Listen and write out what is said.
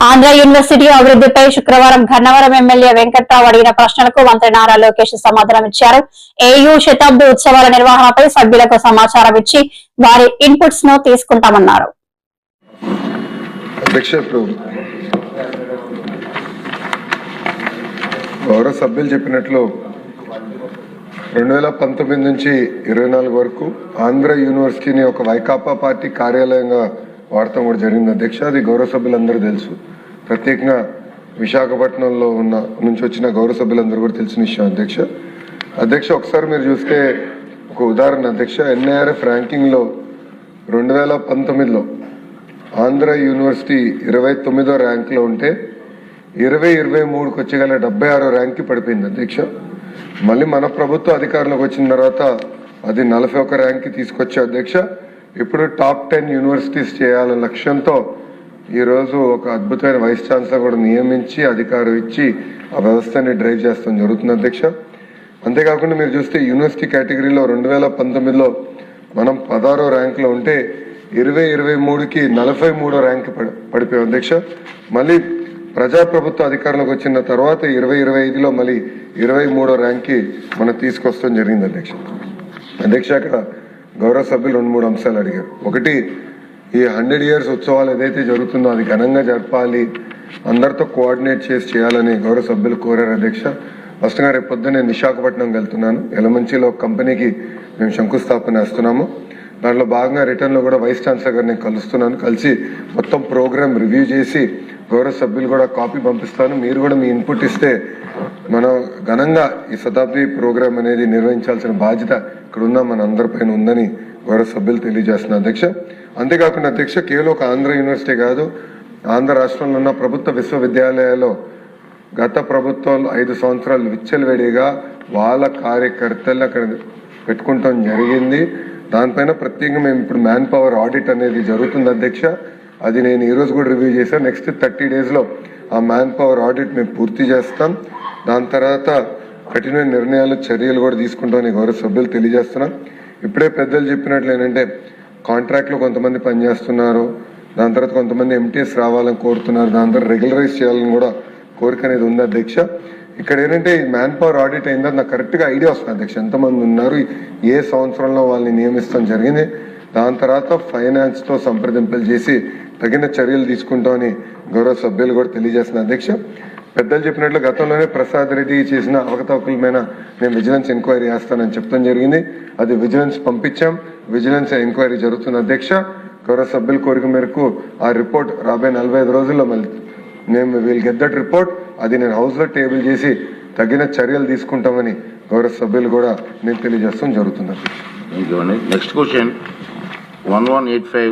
Andhra university అభివృద్ధిపై శుక్రవారం Gannavaram MLA Venkatrao అడిగిన ప్రశ్నలకు మంత్రి నారా లోకేష్ సమాధానం ఇచ్చారు. ఏయూ శతాబ్ది ఉత్సవాల నిర్వహణపై సభ్యులకు సమాచారం ఇచ్చి వారి ఇన్పుట్స్ ను తీసుకుంటామన్నారు. గౌరవ సభ్యులు చెప్పినట్లు 2019 నుంచి 24 వరకు ఆంధ్ర యూనివర్సిటీని ఒక వైకాపా పార్టీ కార్యాలయంగా వాడటం కూడా జరిగింది అధ్యక్ష. అది గౌరవ సభ్యులందరూ తెలుసు. ప్రత్యేకంగా విశాఖపట్నంలో నుంచి వచ్చిన గౌరవ సభ్యులందరూ కూడా తెలిసిన విషయం అధ్యక్ష. ఒకసారి మీరు చూస్తే ఒక ఉదాహరణ అధ్యక్ష, NIRF ర్యాంకింగ్లో 2019లో ఆంధ్ర యూనివర్సిటీ 29వ ర్యాంక్లో ఉంటే 2023కి వచ్చేగల 76వ ర్యాంక్కి పడిపోయింది అధ్యక్ష. మళ్ళీ మన ప్రభుత్వ అధికారంలోకి వచ్చిన తర్వాత అది 41 ర్యాంక్కి తీసుకొచ్చే అధ్యక్ష. ఇప్పుడు టాప్ 10 యూనివర్సిటీస్ చేయాలనే లక్ష్యంతో ఈరోజు ఒక అద్భుతమైన వైస్ ఛాన్సలర్ కూడా నియమించి అధికారం ఇచ్చి ఆ వ్యవస్థని డ్రైవ్ చేస్తాం జరుగుతుంది అధ్యక్ష. అంతేకాకుండా మీరు చూస్తే యూనివర్సిటీ కేటగిరీలో 2019లో మనం 16వ ర్యాంక్లో ఉంటే 2023కి 43వ ర్యాంక్ పడిపోయాం అధ్యక్ష. మళ్ళీ ప్రజాప్రభుత్వ అధికారంలోకి వచ్చిన తర్వాత 2025లో మళ్ళీ 23వ ర్యాంక్కి మనం తీసుకొస్తాం జరిగింది అధ్యక్ష. అక్కడ గౌరవ సభ్యులు 2-3 అంశాలు అడిగారు. ఒకటి, ఈ 100 years ఉత్సవాలు ఏదైతే జరుగుతుందో అది ఘనంగా జరపాలి, అందరితో కోఆర్డినేట్ చేసి చేయాలని గౌరవ సభ్యులు కోరారు అధ్యక్ష. ఫస్ట్ గా రేపు పొద్దున్న నేను విశాఖపట్నం వెళ్తున్నాను. ఎలమంచిలో ఒక కంపెనీకి మేము శంకుస్థాపన వేస్తున్నాము. దాంట్లో భాగంగా రిటర్న్ లో కూడా వైస్ ఛాన్సలర్ గారిని కలుస్తున్నాను. కలిసి మొత్తం ప్రోగ్రామ్ రివ్యూ చేసి గౌరవ సభ్యులు కూడా కాపీ పంపిస్తాను. మీరు కూడా మీ ఇన్పుట్ ఇస్తే మనం ఘనంగా ఈ శతాబ్ది ప్రోగ్రామ్ అనేది నిర్వహించాల్సిన బాధ్యత ఇక్కడ ఉన్న మన అందరిపైన ఉందని గౌరవ సభ్యులు తెలియజేస్తున్నారు అధ్యక్ష. అంతేకాకుండా అధ్యక్ష, కేవలం ఒక ఆంధ్ర యూనివర్సిటీ కాదు, ఆంధ్ర రాష్ట్రంలో ఉన్న ప్రభుత్వ విశ్వవిద్యాలయాల్లో గత ప్రభుత్వాలు 5 సంవత్సరాలు విచ్చలవిడిగా వాళ్ళ కార్యకర్తలు అక్కడ పెట్టుకుంటాం జరిగింది. దానిపైన ప్రత్యేకంగా మేము ఇప్పుడు మ్యాన్ పవర్ ఆడిట్ అనేది జరుగుతుంది అధ్యక్ష. అది నేను ఈ రోజు కూడా రివ్యూ చేశాను. నెక్స్ట్ 30 daysలో ఆ మ్యాన్ పవర్ ఆడిట్ మేము పూర్తి చేస్తాం. దాని తర్వాత కఠినమైన నిర్ణయాలు చర్యలు కూడా తీసుకుంటామని గౌరవ సభ్యులు తెలియజేస్తున్నాం. ఇప్పుడే పెద్దలు చెప్పినట్లు ఏంటంటే కాంట్రాక్ట్లో కొంతమంది పనిచేస్తున్నారు, దాని తర్వాత కొంతమంది MTS రావాలని కోరుతున్నారు, దాని తర్వాత రెగ్యులరైజ్ చేయాలని కూడా కోరిక అనేది ఉంది అధ్యక్ష. ఇక్కడ ఏంటంటే ఈ మ్యాన్ పవర్ ఆడిట్ అయిందని నాకు కరెక్ట్గా ఐడియా వస్తుంది అధ్యక్ష. ఎంతమంది ఉన్నారు, ఏ సంవత్సరంలో వాళ్ళని నియమిస్తాం జరిగింది. దాని తర్వాత ఫైనాన్స్తో సంప్రదింపులు చేసి తగిన చర్యలు తీసుకుంటామని గౌరవ సభ్యులు కూడా తెలియజేస్తున్నారు అధ్యక్ష. పెద్దలు చెప్పినట్లు గతంలోనే ప్రసాద్ రెడ్డి చేసిన అవకతవకల మీద నేను విజిలెన్స్ ఎంక్వైరీ చేస్తానని చెప్తాం జరిగింది. అది విజిలెన్స్ పంపించాం, విజిలెన్స్ ఎంక్వైరీ జరుగుతుంది అధ్యక్ష. గౌరవ సభ్యుల కోరిక మేరకు ఆ రిపోర్ట్ రాబోయే 45 రోజుల్లో మళ్ళీ మేము వీల్ గెట్ దట్ రిపోర్ట్. అది నేను హౌస్లో టేబుల్ చేసి తగిన చర్యలు తీసుకుంటామని గౌరవ సభ్యులు కూడా నేను తెలియజేస్తాం జరుగుతుంది. Next question 1185